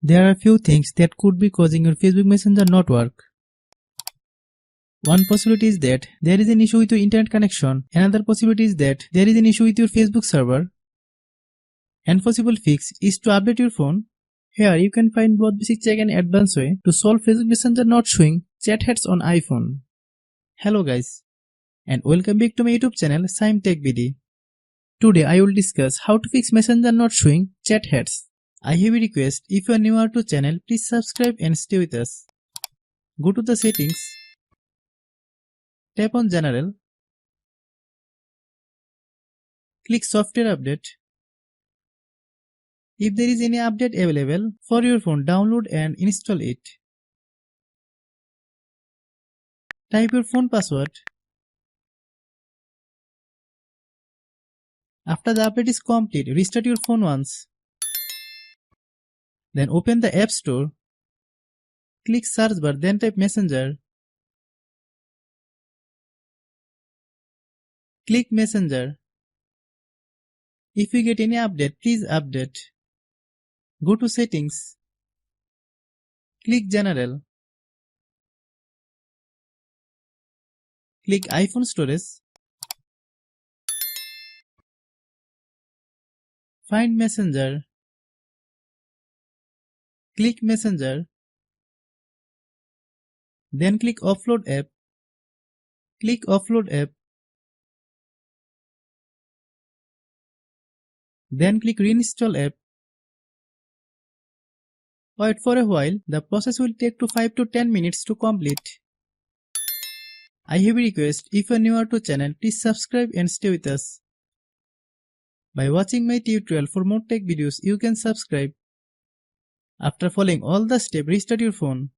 There are few things that could be causing your Facebook Messenger not work. One possibility is that there is an issue with your internet connection. Another possibility is that there is an issue with your Facebook server. And possible fix is to update your phone. Here you can find both basic check and advanced way to solve Facebook Messenger not showing chat heads on iPhone. Hello guys, and welcome back to my YouTube channel Shaem Tech BD. Today I will discuss how to fix Messenger not showing chat heads. I have a request, if you are newer to channel, please subscribe and stay with us. Go to the settings, tap on General, click Software Update. If there is any update available for your phone, download and install it. Type your phone password. After the update is complete, restart your phone once. Then open the App Store. Click search bar, then type Messenger. Click Messenger. If you get any update, please update. Go to Settings. Click General. Click iPhone Storage. Find Messenger. Click Messenger. Then click Offload App. Click Offload App. Then click Reinstall App. Wait for a while, the process will take to 5 to 10 minutes to complete. I have a request, if you are newer to channel, please subscribe and stay with us. By watching my tutorial for more tech videos, you can subscribe. After following all the steps, restart your phone.